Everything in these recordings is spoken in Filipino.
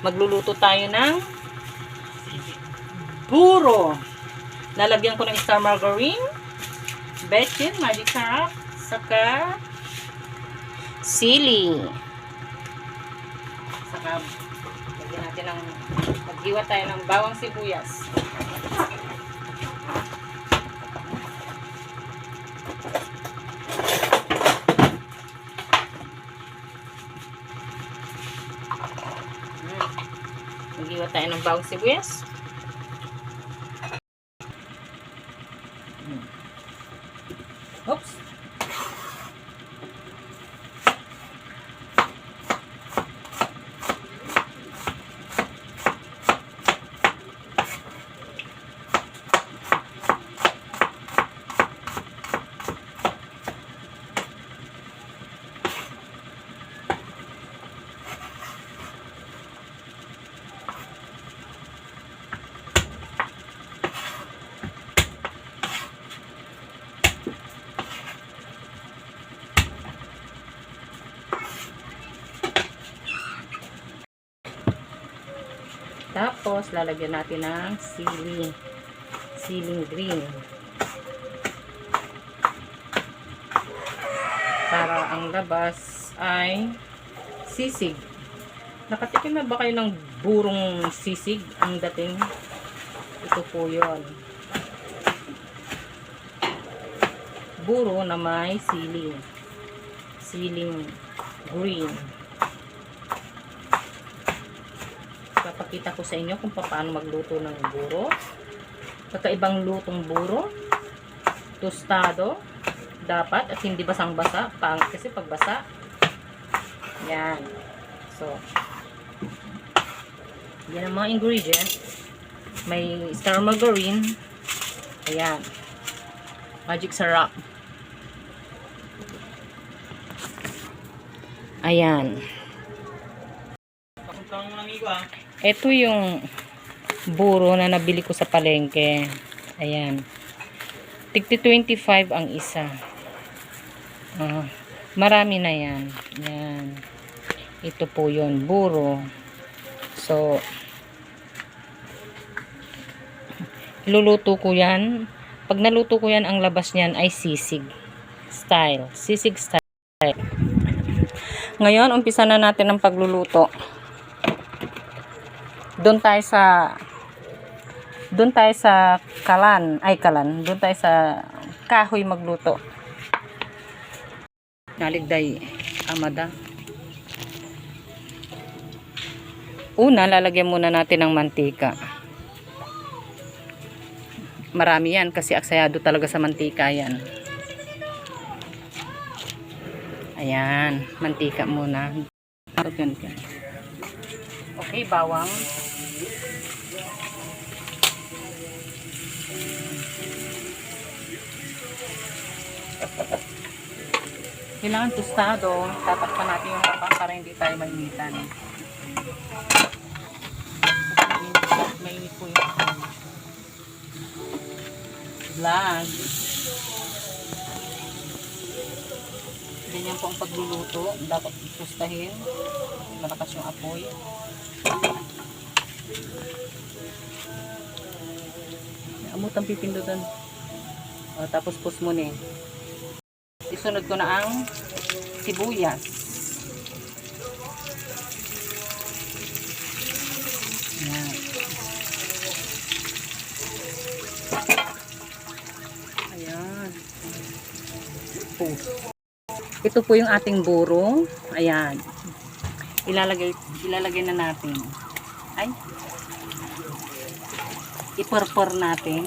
Magluluto tayo ng buro. Lalagyan ko ng star margarine, bechin, magic sarap, saka sili. Saka lagyan natin ng maghiwa tayo ng bawang sibuyas. Maghiwa tayo ng bawang sibuyas. Oops. Tapos, lalagyan natin ng siling green. Para ang labas ay sisig. Nakatikim na ba kayo ng burong sisig ang dating? Ito po yun. Buro na may siling green. Papakita ko sa inyo kung paano magluto ng buro. Kakaibang lutong buro. Tostado. Dapat at hindi basang-basa. Pangit kasi pag basa. Yan. So, yan ang mga ingredients. May star margarine. Ayan. Magic sarap. Ayan. Ito yung buro na nabili ko sa palengke. Ayan. Tigti 25 ang isa. Marami na yan. Ayan. Ito po yun. Buro. So, iluluto ko yan. Pag naluto ko yan, ang labas niyan ay sisig style. Sisig style. Ngayon, umpisa na natin ang pagluluto. Doon tayo sa kalan. Doon tayo sa kahoy magluto. Naligday amada. Una, lalagyan muna natin ng mantika. Marami yan kasi aksayado talaga sa mantika yan. Ayan, mantika muna. Okay, bawang. Kailangan tostado. Tatakpan natin yung haba para hindi tayo mainitan. Mainit po yung vlog. Ganyan po ang pagluluto. Dapat tustahin. Malakas yung apoy. Amutang pipindutan. Tapos pus mo na. Isunod ko na ang sibuyas. Yan. Ayan. Ito po yung ating buro. Ayan. Ilalagay na natin. Ay. Iporpor natin.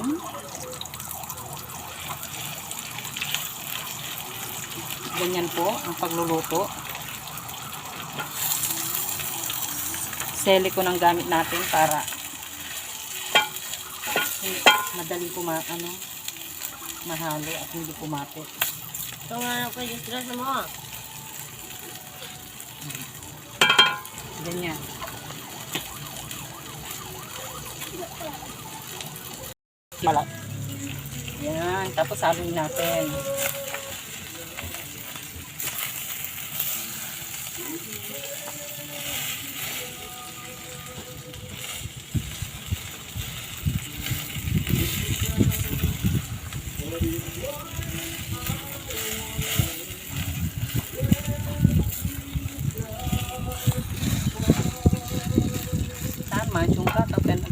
Ganyan po ang pagluluto. Seli ko ng gamit natin para madali mahalo at hindi kumapit. Ito nga ako yung stress mo. Ganyan. Balat. Yan. Tapos haluin natin.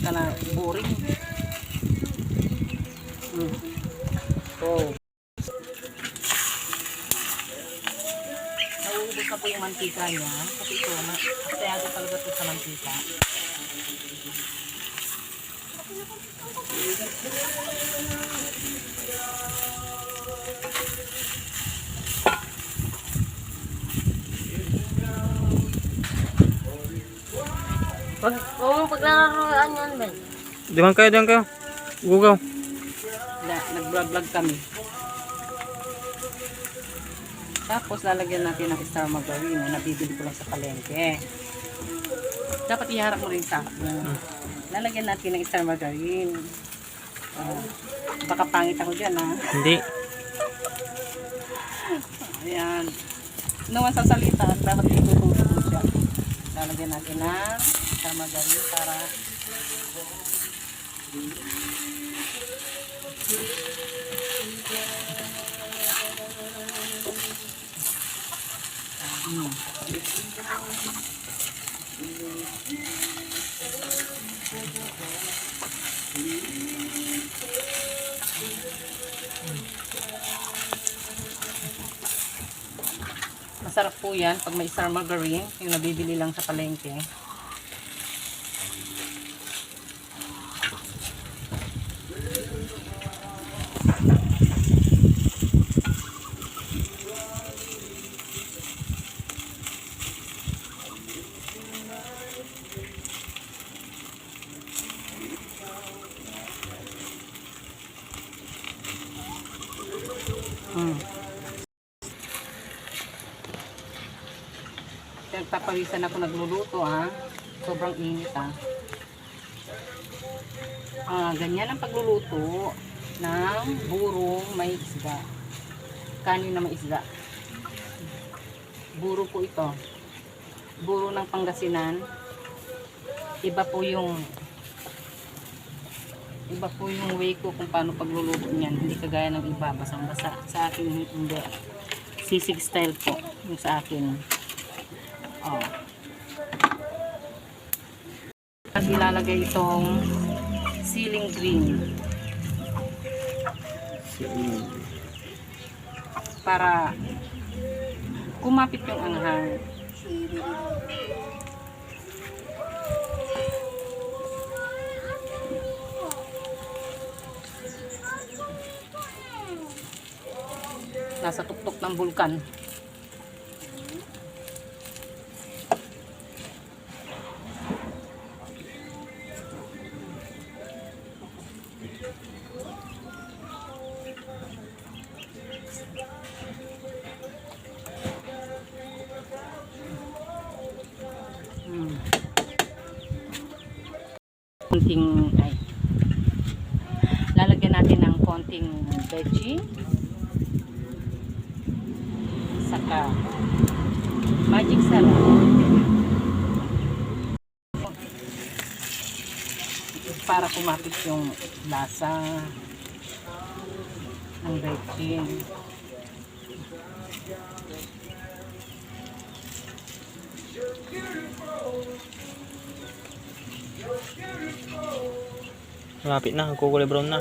ka na boring. So, nauubos na po yung mantika niya. Kasi ito, asayado talaga ito sa mantika. Huwag paglalaroan yan, Ben. Diyan kayo. Gugaw. Nag-vlog kami. Tapos lalagyan natin ng star margarine na nabibili ko lang sa palengke. Dapat iharap mo rin sa akin. Lalagyan natin ng star margarine. Baka pangit ako dyan, ha? Hindi. Ayan. Naman sa salita, dapat itutulog mo siya. Lalagyan natin ng star margarine para masarap po yan pag may star margarine, yung nabibili lang sa palengke. Nagpapawisan ako nagluluto, ha. Sobrang init, ha. Ganyan ang pagluluto ng burong may isda. Kanin na may isda. Buro po ito. Buro ng Pangasinan. Iba po yung way ko kung paano pagluluto niyan. Hindi kagaya ng iba, basang-basa. Sa akin hindi. Sisig style po yung sa akin. Kasi ilalagay itong ceiling green para kumapit yung anghang. Nasa tuktok ng bulkan. Lalagyan natin ng konting veggie, saka magic sarap para kumapit yung lasa ng veggie. Malapit na, kukulay brown na.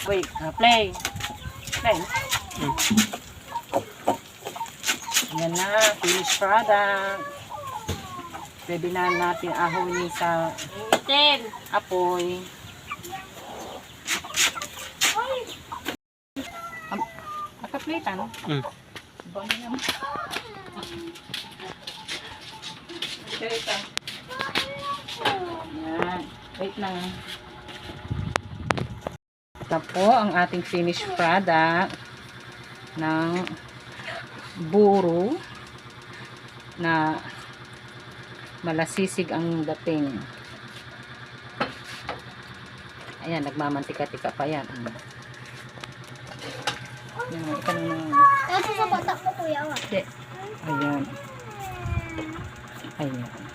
Wait, play. Yan na, finished product. Pwede na natin ahonin sa apoy. Naka-plate, ano? Bang yan. Yan. Wait lang. Ito po ang ating finished product ng buro na malasisig ang dating. Ayan, nagmamantika-tika pa yan. Ito sa bata ko, kuya. Hindi. Ayan. Ayan.